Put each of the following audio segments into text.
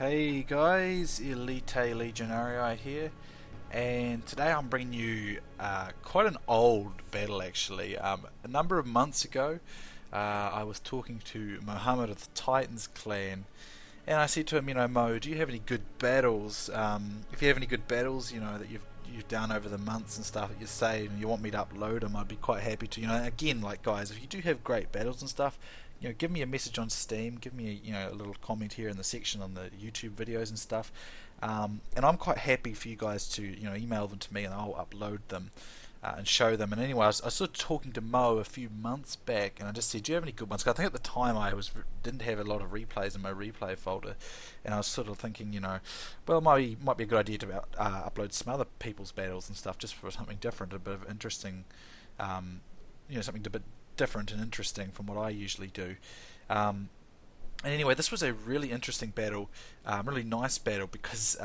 Hey guys, Elite Legionarii here, and today I'm bringing you quite an old battle actually. A number of months ago, I was talking to Mohammed of the Titans clan, and I said to him, Mo, do you have any good battles? If you have any good battles, that you've done over the months and stuff that you saved, and you want me to upload them, I'd be quite happy to. Again, like guys, if you do have great battles and stuff, give me a message on Steam, give me a little comment here in the section on the YouTube videos and stuff, and I'm quite happy for you guys to email them to me and I'll upload them and show them. And anyway, I was sort of talking to Mo a few months back, and I just said, "Do you have any good ones?" 'Cause I think at the time didn't have a lot of replays in my replay folder, and I was sort of thinking, well, might be a good idea to upload some other people's battles and stuff just for something different, a bit of interesting, something a bit different and interesting from what I usually do. And anyway, this was a really interesting battle, really nice battle, because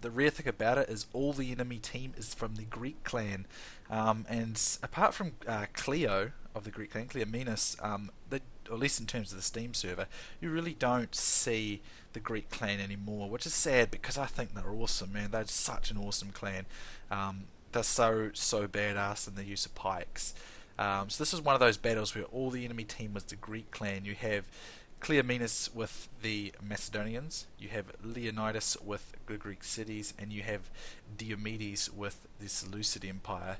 the rare thing about it is all the enemy team is from the Greek clan, and apart from Cleo of the Greek clan, Cleomenes, or at least in terms of the Steam server, you really don't see the Greek clan anymore, which is sad because I think they're awesome, man. They're such an awesome clan. They're so badass in the use of pikes. So this is one of those battles where all the enemy team was the Greek clan. You have Cleomenes with the Macedonians, you have Leonidas with the Greek cities, and you have Diomides with the Seleucid Empire.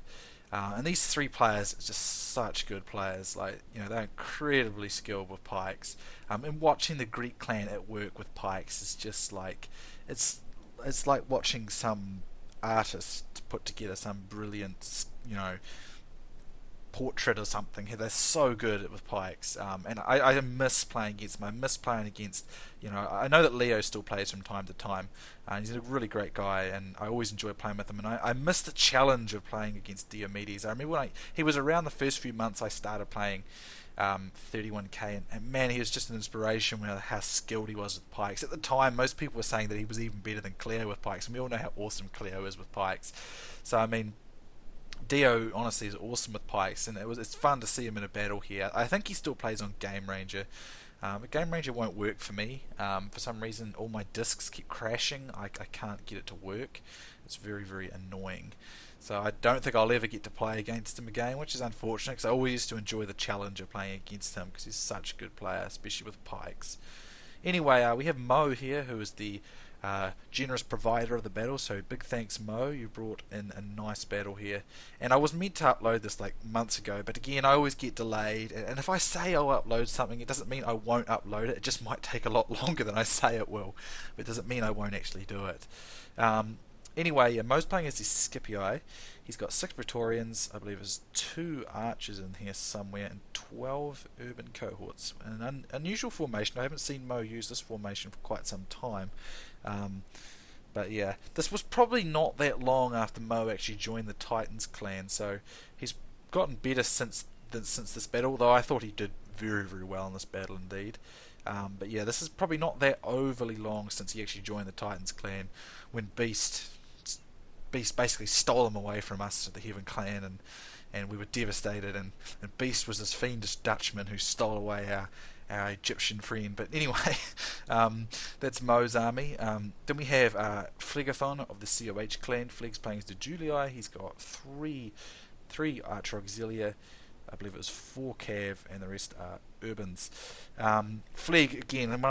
And these three players are just such good players. They're incredibly skilled with pikes. And watching the Greek clan at work with pikes is just like it's like watching some artist put together some brilliant, portrait or something. They're so good with pikes, and I miss playing against them. I miss playing against, I know that Leo still plays from time to time, and he's a really great guy, and I always enjoy playing with him, and I miss the challenge of playing against Diomides. I remember when he was around the first few months I started playing 31k, and man, he was just an inspiration with how skilled he was with pikes. At the time, most people were saying that he was even better than Cleo with pikes, and we all know how awesome Cleo is with pikes. So I mean, Dio honestly is awesome with pikes, and it's fun to see him in a battle here. I think he still plays on Game Ranger. But Game Ranger won't work for me. For some reason, all my discs keep crashing. I can't get it to work. It's very, very annoying. So I don't think I'll ever get to play against him again, which is unfortunate, because I always used to enjoy the challenge of playing against him, because he's such a good player, especially with pikes. Anyway, we have Mo here, who is the generous provider of the battle, so big thanks, Mo. You brought in a nice battle here, and I was meant to upload this like months ago, but again, I always get delayed, and if I say I'll upload something, it doesn't mean I won't upload it. It just might take a lot longer than I say it will, but it doesn't mean I won't actually do it. Anyway, Mo's playing as the Scipii. He's got 6 Praetorians, I believe there's 2 archers in here somewhere, and 12 urban cohorts. An unusual formation. I haven't seen Mo use this formation for quite some time. But yeah, this was probably not that long after Mo actually joined the Titans clan, so he's gotten better since this battle, though I thought he did very, very well in this battle indeed. But yeah, this is probably not that overly long since he actually joined the Titans clan, when Beast basically stole him away from us to the Heaven clan, and we were devastated, and Beast was this fiendish Dutchman who stole away our Egyptian friend. But anyway, that's Mo's army. Then we have Phlegethon of the COH clan. Phleg's playing as the Julii. He's got three archer auxilia. I believe it was 4 cav, and the rest are urbans. Phleg, again, in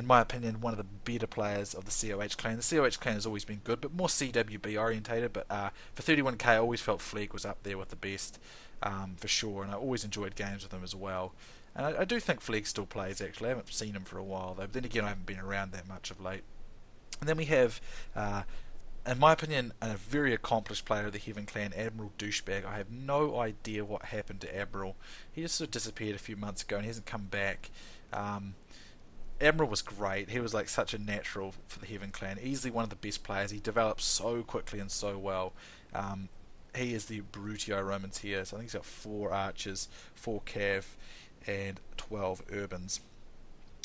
my opinion, one of the better players of the COH clan. The COH clan has always been good, but more CWB orientated. But for 31k, I always felt Phleg was up there with the best, for sure, and I always enjoyed games with him as well. And I do think Phleg still plays, actually. I haven't seen him for a while, though. But then again, I haven't been around that much of late. And then we have, in my opinion, a very accomplished player of the Heaven clan, AdmiralDoucheBag. I have no idea what happened to Admiral. He just sort of disappeared a few months ago, and he hasn't come back. Admiral was great. He was like such a natural for the Heaven clan. Easily one of the best players. He developed so quickly and so well. He is the Brutii Romans here. So I think he's got 4 archers, 4 cav, and 12 urbans.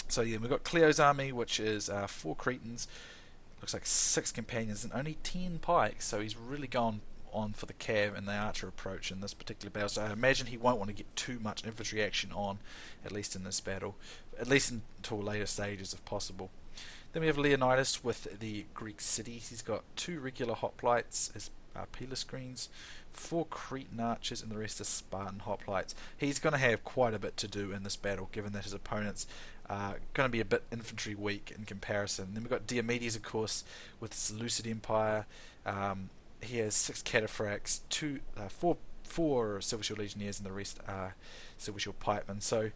So yeah, we've got Cleo's army, which is 4 Cretans, looks like 6 companions, and only 10 pikes. So he's really gone on for the cav and the archer approach in this particular battle. So I imagine he won't want to get too much infantry action on, at least in this battle, at least until later stages if possible. Then we have Leonidas with the Greek cities. He's got 2 regular hoplites as pillar screens, 4 Cretan archers, and the rest are Spartan hoplites. He's going to have quite a bit to do in this battle, given that his opponents are going to be a bit infantry weak in comparison. Then we've got Diomides, of course, with the Seleucid Empire. He has 6 cataphracts, 4 Silver Shield Legionnaires, and the rest are Silver Shield pikemen. So,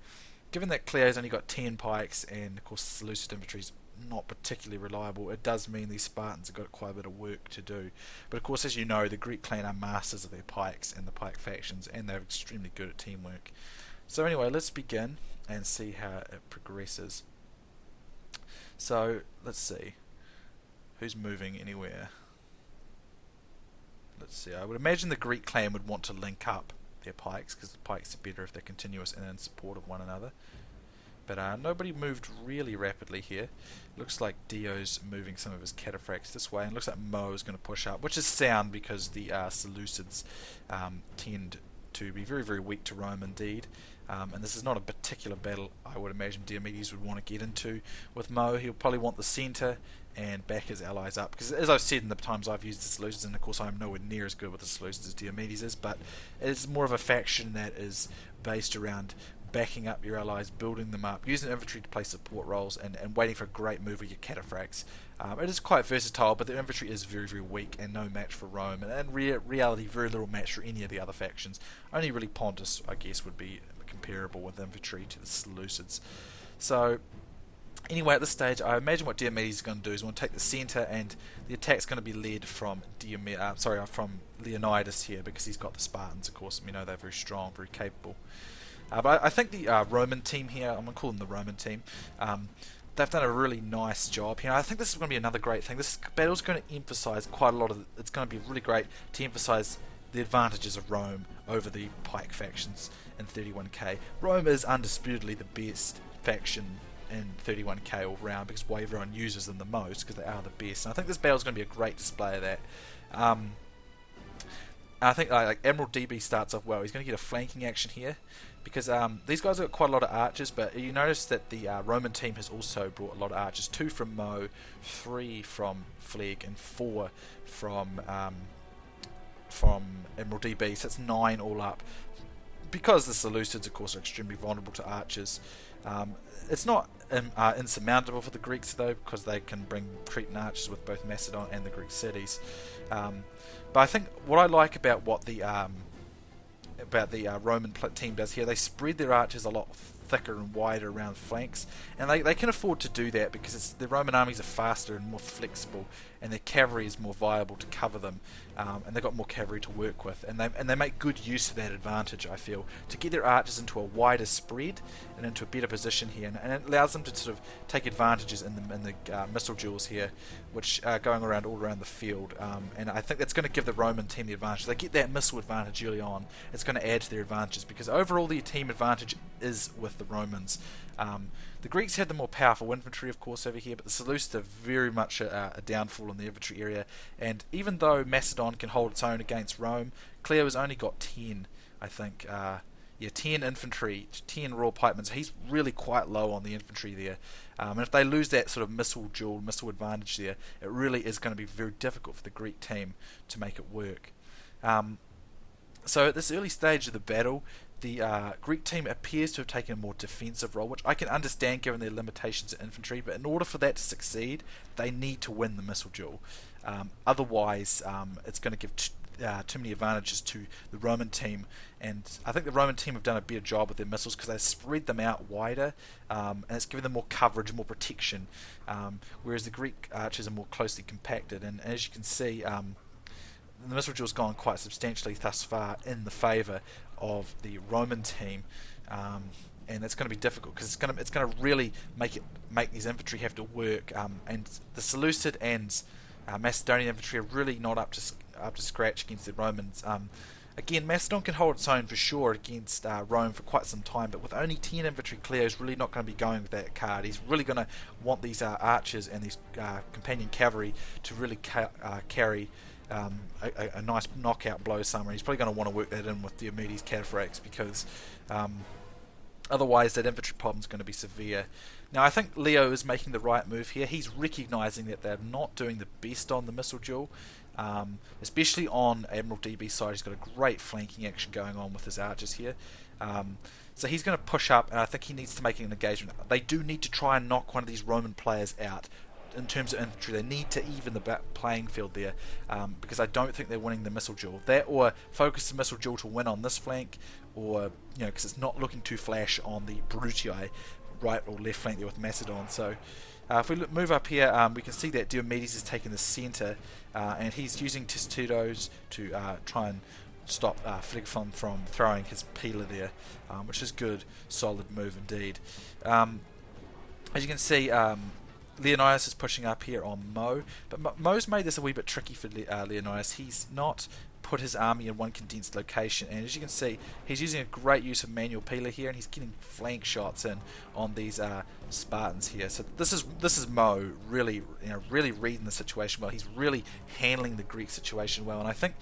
given that Cleo's only got 10 pikes, and of course Seleucid infantry's not particularly reliable, it does mean these Spartans have got quite a bit of work to do. But of course, as you know, the Greek clan are masters of their pikes and the pike factions, and they're extremely good at teamwork. So anyway, let's begin and see how it progresses. So, let's see. Who's moving anywhere? Let's see, I would imagine the Greek clan would want to link up their pikes, because the pikes are better if they're continuous and in support of one another. But nobody moved really rapidly here. Looks like Dio's moving some of his cataphracts this way, and looks like Mo is going to push up, which is sound because the Seleucids tend to be very, very weak to Rome indeed. And this is not a particular battle I would imagine Diomedes would want to get into with Mo. He'll probably want the centre and back his allies up, because as I've said in the times I've used the Seleucids, and of course I'm nowhere near as good with the Seleucids as Diomedes is, but it's more of a faction that is based around backing up your allies, building them up, using infantry to play support roles, and waiting for a great move with your cataphracts. It is quite versatile, but the infantry is very, very weak and no match for Rome, and in reality very little match for any of the other factions. Only really Pontus, I guess, would be comparable with infantry to the Seleucids. So anyway, at this stage, I imagine what Diomedes is going to do is want to take the centre, and the attack's going to be led from from Leonidas here, because he's got the Spartans, of course. We know they're very strong, very capable. But I think the Roman team here, I'm going to call them the Roman team, they've done a really nice job here. I think this is going to be another great thing. This battle's going to emphasise quite a lot of... It's going to be really great to emphasise the advantages of Rome over the pike factions in 31k. Rome is undisputedly the best faction in 31k all round, because why everyone uses them the most, because they are the best. And I think this battle's going to be a great display of that. I think like AdmiralDB starts off well. He's going to get a flanking action here, because these guys have got quite a lot of archers, but you notice that the Roman team has also brought a lot of archers. 2 from Mo, 3 from Phleg, and 4 from AdmiralDB, so that's 9 all up. Because the Seleucids, of course, are extremely vulnerable to archers, it's not insurmountable for the Greeks, though, because they can bring Cretan archers with both Macedon and the Greek cities. But I think what I like about what the Roman team does here, they spread their archers a lot thicker and wider around flanks, and they can afford to do that because the Roman armies are faster and more flexible, and their cavalry is more viable to cover them, and they've got more cavalry to work with, and they make good use of that advantage, I feel, to get their archers into a wider spread and into a better position here, and it allows them to sort of take advantages in the missile duels here, which are going around all around the field, and I think that's going to give the Roman team the advantage. They get that missile advantage early on. It's going to add to their advantages, because overall their team advantage is with the Romans. The Greeks had the more powerful infantry, of course, over here, but the Seleucids are very much a downfall in the infantry area, and even though Macedon can hold its own against Rome, Cleo has only got 10, I think, 10 infantry, 10 raw pikemen, so he's really quite low on the infantry there, and if they lose that sort of missile advantage there, it really is going to be very difficult for the Greek team to make it work. So at this early stage of the battle, the Greek team appears to have taken a more defensive role, which I can understand given their limitations of infantry, but in order for that to succeed, they need to win the missile duel. Otherwise, it's going to give too many advantages to the Roman team, and I think the Roman team have done a better job with their missiles because they've spread them out wider, and it's given them more coverage, more protection, whereas the Greek archers are more closely compacted, and as you can see, the missile duel's gone quite substantially thus far in the favour of the Roman team, and it's going to be difficult because it's going to really make these infantry have to work, and the Seleucid and Macedonian infantry are really not up to scratch against the Romans. Again, Macedon can hold its own for sure against Rome for quite some time, but with only 10 infantry, Cleo's really not going to be going with that card. He's really going to want these archers and these companion cavalry to really carry a nice knockout blow somewhere. He's probably going to want to work that in with Diomedes' cataphracts, because Otherwise, that infantry problem is going to be severe. Now, I think Leo is making the right move here. He's recognising that they're not doing the best on the missile duel, especially on Admiral DB's side. He's got a great flanking action going on with his archers here. So he's going to push up, and I think he needs to make an engagement. They do need to try and knock one of these Roman players out. In terms of infantry, they need to even the playing field there, because I don't think they're winning the missile duel. That, or focus the missile duel to win on this flank, or because it's not looking too flash on the Brutii right or left flank there with Macedon. So if we move up here, we can see that Diomides is taking the centre, and he's using Testudos to try and stop Phlegethon from throwing his peeler there, which is good, solid move indeed. As you can see, Leonidas is pushing up here on Mo, but Mo's made this a wee bit tricky for Leonidas. He's not put his army in one condensed location, and as you can see, he's using a great use of manual peeler here, and he's getting flank shots in on these Spartans here. So this is Mo really reading the situation well. He's really handling the Greek situation well, and I think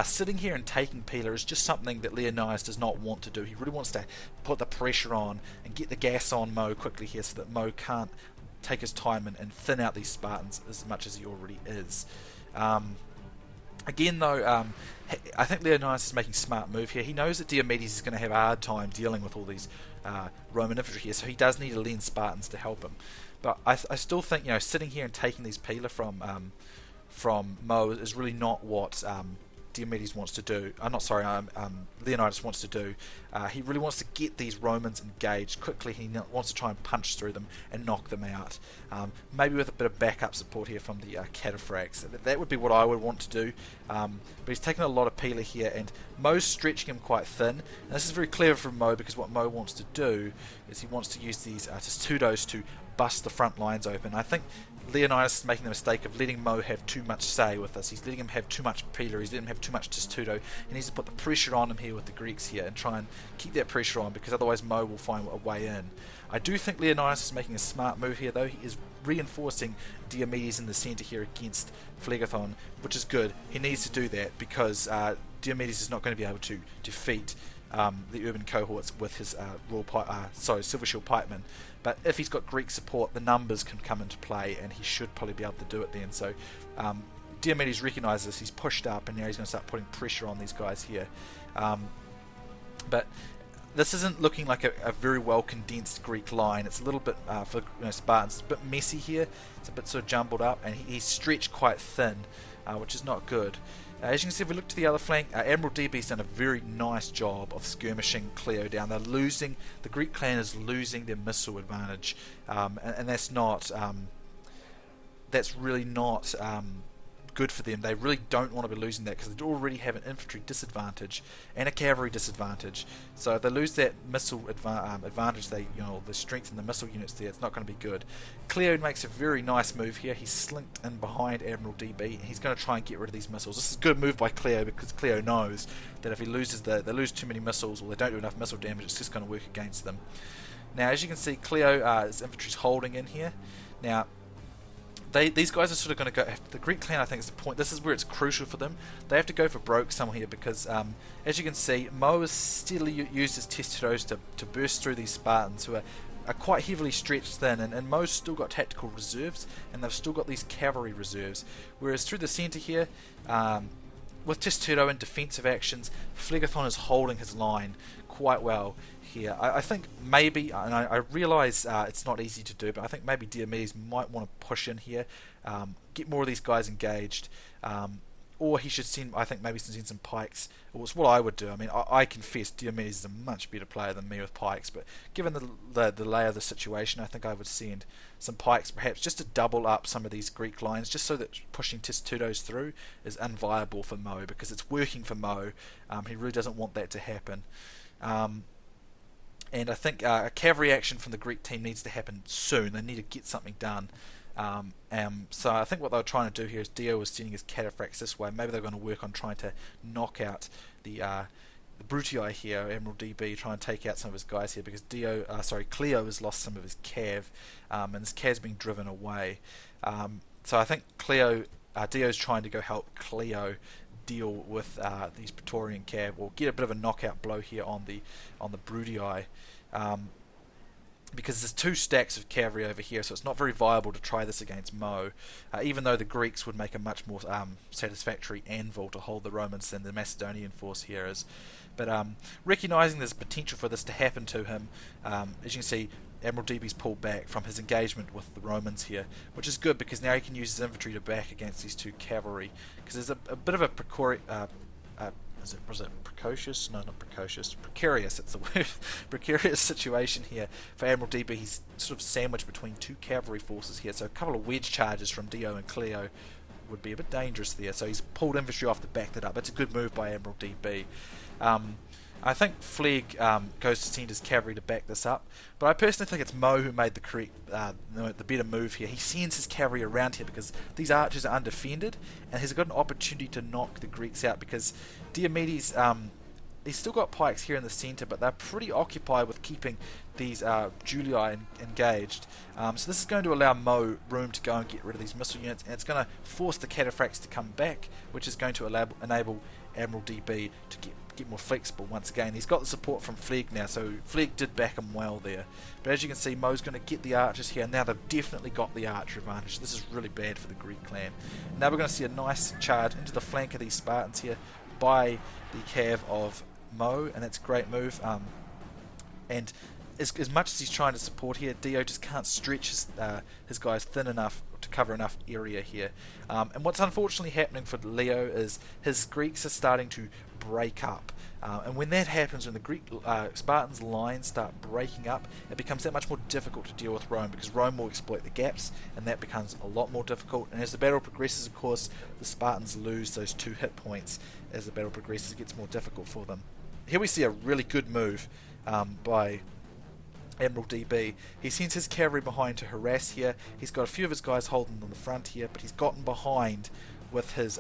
sitting here and taking peeler is just something that Leonidas does not want to do. He really wants to put the pressure on and get the gas on Mo quickly here, so that Mo can't take his time and thin out these Spartans as much as he already is. Again though, I think Leonidas is making a smart move here. He knows that Diomedes is going to have a hard time dealing with all these Roman infantry here, so he does need to lend Spartans to help him. But I still think, sitting here and taking these peeler from Mo is really not what Diomedes wants to do. Leonidas wants to do. He really wants to get these Romans engaged quickly. He wants to try and punch through them and knock them out. Maybe with a bit of backup support here from the cataphracts. That would be what I would want to do. But he's taking a lot of peeler here, and Mo's stretching him quite thin. And this is very clever from Mo, because what Mo wants to do is he wants to use these Testudos to bust the front lines open. I think Leonidas is making the mistake of letting Mo have too much say with this. He's letting him have too much peeler, he's letting him have too much testudo. He needs to put the pressure on him here with the Greeks here and try and keep that pressure on, because otherwise Mo will find a way in. I do think Leonidas is making a smart move here though. He is reinforcing Diomedes in the centre here against Phlegethon, which is good. He needs to do that because Diomedes is not going to be able to defeat the urban cohorts with his Silver Shield Pikemen. But if he's got Greek support, the numbers can come into play, and he should probably be able to do it then. So Diomedes recognises this, he's pushed up, and now he's going to start putting pressure on these guys here. But this isn't looking like a very well condensed Greek line. It's a little bit, for Spartans, it's a bit messy here. It's a bit sort of jumbled up, and he's stretched quite thin, which is not good. As you can see, if we look to the other flank, Admiral DB's done a very nice job of skirmishing Cleo down. They're losing, the Greek clan is losing their missile advantage, and that's not, that's really not good for them. They really don't want to be losing that, because they already have an infantry disadvantage and a cavalry disadvantage. So if they lose that missile advantage, they the strength in the missile units there, it's not going to be good. Cleo makes a very nice move here. He's slinked in behind Admiral DB, and he's going to try and get rid of these missiles. This is a good move by Cleo, because Cleo knows that if he loses they lose too many missiles, or they don't do enough missile damage, it's just going to work against them. Now, as you can see, his infantry's holding in here. Now, these guys are sort of going to go. The Greek clan, I think, is the point. This is where it's crucial for them. They have to go for broke somewhere here, because as you can see, Mo has steadily used his Testudos to burst through these Spartans, who are quite heavily stretched thin, and Mo's still got tactical reserves, and they've still got these cavalry reserves. Whereas through the centre here, with Testudo and defensive actions, Phlegethon is holding his line quite well here. I think maybe, and I realise it's not easy to do, but I think maybe Diomedes might want to push in here, get more of these guys engaged, or he should send, I think maybe send some pikes. Well, it's what I would do. I mean, I confess Diomedes is a much better player than me with pikes, but given the lay of the situation, I think I would send some pikes, perhaps just to double up some of these Greek lines, just so that pushing Testudos through is unviable for Mo, because it's working for Mo. He really doesn't want that to happen. And I think a cavalry action from the Greek team needs to happen soon. They need to get something done. So I think what they're trying to do here is Dio was sending his cataphracts this way. Maybe they're going to work on trying to knock out the Brutii here, Admiral DB, try and take out some of his guys here, because Cleo has lost some of his cav, and his cav's being driven away. So I think Dio's trying to go help Cleo deal with these Praetorian cav, or get a bit of a knockout blow here on the Brutii. because there's two stacks of cavalry over here, so it's not very viable to try this against Mo, even though the Greeks would make a much more satisfactory anvil to hold the Romans than the Macedonian force here is. But recognising there's potential for this to happen to him, as you can see, AdmiralDoucheBag's pulled back from his engagement with the Romans here, which is good because now he can use his infantry to back against these two cavalry, because there's a bit of a was it precocious? No, not precocious. Precarious, it's the word. Precarious situation here for AdmiralDoucheBag. He's sort of sandwiched between two cavalry forces here, so a couple of wedge charges from Dio and Cleo would be a bit dangerous there. So he's pulled infantry off to back that up. It's a good move by AdmiralDoucheBag. I think Phleg goes to send his cavalry to back this up, but I personally think it's Mo who made the better move here. He sends his cavalry around here because these archers are undefended, and he's got an opportunity to knock the Greeks out because Diomides, he's still got pikes here in the centre, but they're pretty occupied with keeping these Julii engaged. So this is going to allow Mo room to go and get rid of these missile units, and it's going to force the cataphracts to come back, which is going to enable AdmiralDoucheBag to get more flexible once again. He's got the support from Phleg now, so Phleg did back him well there. But as you can see, Mo's going to get the archers here. Now they've definitely got the archer advantage. This is really bad for the Greek clan. Now we're going to see a nice charge into the flank of these Spartans here by the cav of Mo, and that's a great move. And as much as he's trying to support here, Dio just can't stretch his guys thin enough to cover enough area here. And what's unfortunately happening for Leo is his Greeks are starting to break up. And when that happens, when the Greek Spartans' lines start breaking up, it becomes that much more difficult to deal with Rome, because Rome will exploit the gaps, and that becomes a lot more difficult. And as the battle progresses, of course, the Spartans lose those 2 hit points. As the battle progresses, it gets more difficult for them. Here we see a really good move by AdmiralDoucheBag. He sends his cavalry behind to harass here. He's got a few of his guys holding on the front here, but he's gotten behind with his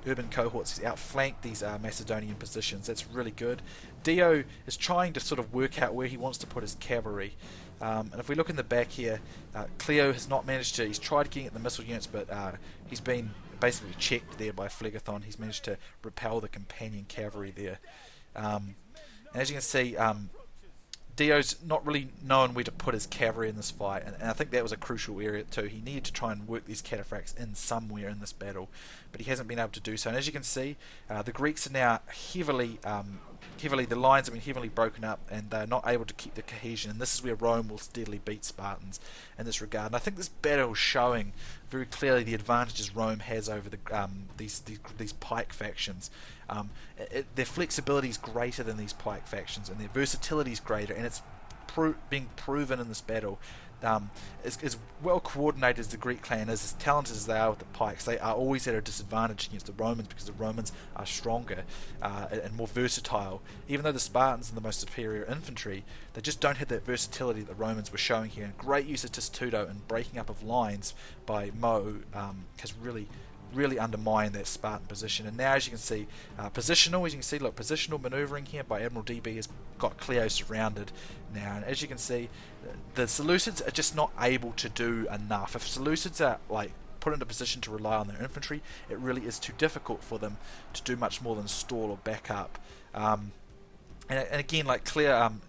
urban cohorts. He's outflanked these Macedonian positions. That's really good. Dio is trying to sort of work out where he wants to put his cavalry. And if we look in the back here, Cleo has not managed to. He's tried getting at the missile units, but he's been basically checked there by Phlegethon. He's managed to repel the companion cavalry there. And as you can see, Dio's not really knowing where to put his cavalry in this fight, and I think that was a crucial area too. He needed to try and work these cataphracts in somewhere in this battle, but he hasn't been able to do so. And as you can see, the Greeks are now the lines have been heavily broken up, and they're not able to keep the cohesion, and this is where Rome will steadily beat Spartans in this regard. And I think this battle is showing very clearly the advantages Rome has over these pike factions. Their flexibility is greater than these pike factions, and their versatility is greater, and it's being proven in this battle. As well coordinated as the Greek clan is, as talented as they are with the pikes, they are always at a disadvantage against the Romans because the Romans are stronger and more versatile. Even though the Spartans are the most superior infantry, they just don't have that versatility that the Romans were showing here. And great use of Testudo and breaking up of lines by Mo has really undermine that Spartan position. And now, as you can see, positional maneuvering here by AdmiralDoucheBag has got Cleo surrounded now. And as you can see, the Seleucids are just not able to do enough. If Seleucids are put into a position to rely on their infantry, it really is too difficult for them to do much more than stall or back up. And again,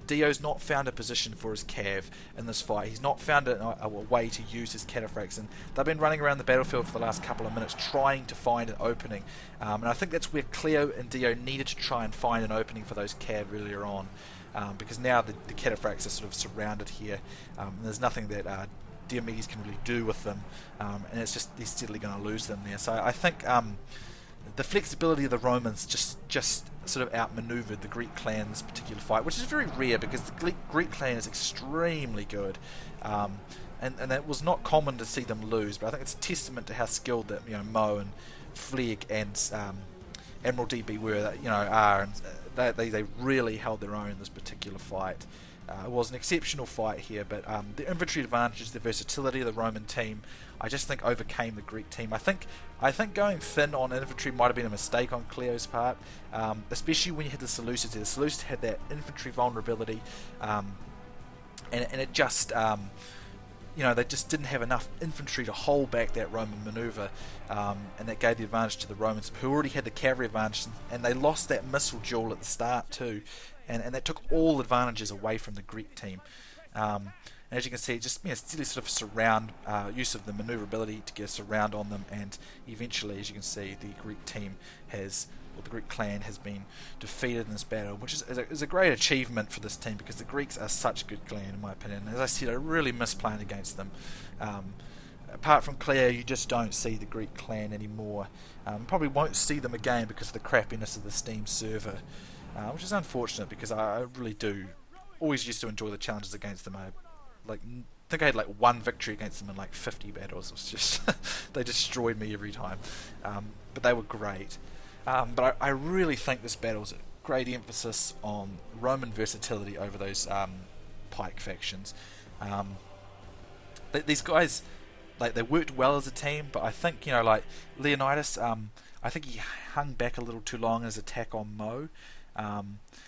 Dio's not found a position for his cav in this fight. He's not found a way to use his cataphracts, and they've been running around the battlefield for the last couple of minutes trying to find an opening. And I think that's where Cleo and Dio needed to try and find an opening for those cav earlier on, because now the cataphracts are sort of surrounded here, and there's nothing that Diomides can really do with them, and it's just they're steadily going to lose them there. So I think the flexibility of the Romans just sort of outmaneuvered the Greek clan in this particular fight, which is very rare because the Greek clan is extremely good, and it was not common to see them lose. But I think it's a testament to how skilled that Mo and Phleg and AdmiralDoucheBag are, and they really held their own in this particular fight. It was an exceptional fight here, but the infantry advantages, the versatility of the Roman team, I just think overcame the Greek team. I think going thin on infantry might have been a mistake on Cleo's part, especially when you had the Seleucids. The Seleucids had that infantry vulnerability, and it just they just didn't have enough infantry to hold back that Roman maneuver, and that gave the advantage to the Romans, who already had the cavalry advantage, and they lost that missile duel at the start too. And that took all advantages away from the Greek team. and as you can see, just steady sort of surround, use of the maneuverability to get a surround on them, and eventually, as you can see, the Greek team has, or the Greek clan has been defeated in this battle, which is a great achievement for this team, because the Greeks are such a good clan in my opinion. As I said, I really miss playing against them. Apart from Cleo, you just don't see the Greek clan anymore. Probably won't see them again because of the crappiness of the Steam server, which is unfortunate, because I really do always used to enjoy the challenges against them. I think I had like one victory against them in like 50 battles. It was just they destroyed me every time, but they were great. But I really think this battle's a great emphasis on Roman versatility over those pike factions. These guys, they worked well as a team, but I think like Leonidas, I think he hung back a little too long in his attack on Mo.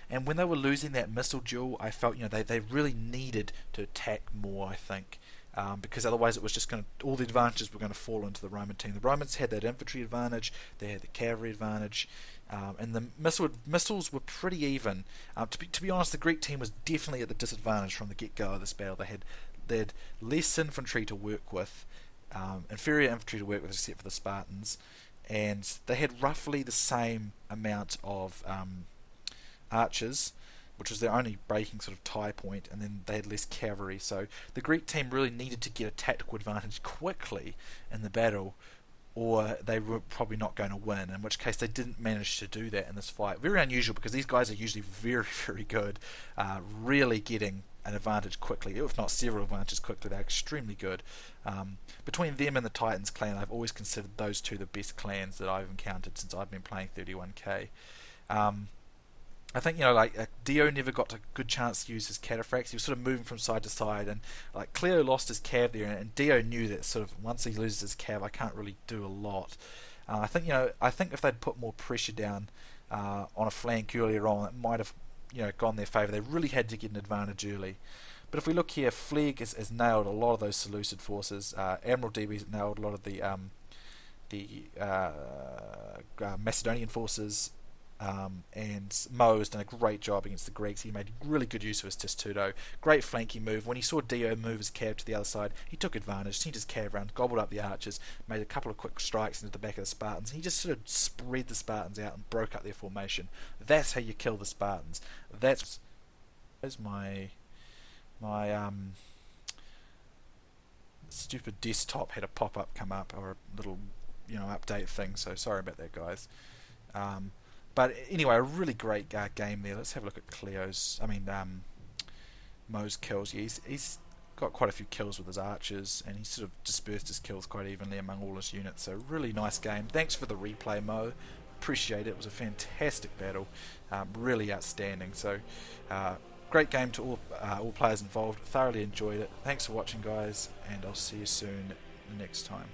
And when they were losing that missile duel, I felt they really needed to attack more, I think, because otherwise it was just all the advantages were going to fall into the Roman team. The Romans had that infantry advantage, they had the cavalry advantage, and the missiles were pretty even. To be honest, the Greek team was definitely at the disadvantage from the get-go of this battle. They had less infantry to work with, inferior infantry to work with except for the Spartans, and they had roughly the same amount of archers, which was their only breaking sort of tie point, and then they had less cavalry. So the Greek team really needed to get a tactical advantage quickly in the battle, or they were probably not going to win, in which case they didn't manage to do that in this fight. Very unusual, because these guys are usually very, very good, really getting an advantage quickly, if not several advantages quickly. They're extremely good. Between them and the Titans clan, I've always considered those two the best clans that I've encountered since I've been playing 31k. I think Dio never got a good chance to use his cataphracts. He was sort of moving from side to side, and like Cleo lost his cav there, and Dio knew that sort of once he loses his cav, I can't really do a lot. I think if they'd put more pressure down on a flank earlier on, it might have gone their favour. They really had to get an advantage early. But if we look here, Phleg has nailed a lot of those Seleucid forces. AdmiralDoucheBag nailed a lot of the Macedonian forces. And Mo has done a great job against the Greeks. He made really good use of his testudo. Great flanking move. When he saw Dio move his cav to the other side, he took advantage, sent his cav around, gobbled up the archers, made a couple of quick strikes into the back of the Spartans, and he just sort of spread the Spartans out and broke up their formation. That's how you kill the Spartans. That's my stupid desktop had a pop-up come up, or a little update thing, so sorry about that, guys. But anyway, a really great game there. Let's have a look at Mo's kills. Yeah, he's got quite a few kills with his archers, and he sort of dispersed his kills quite evenly among all his units. So really nice game. Thanks for the replay, Mo. Appreciate it. It was a fantastic battle. Really outstanding. So great game to all players involved. Thoroughly enjoyed it. Thanks for watching, guys, and I'll see you soon next time.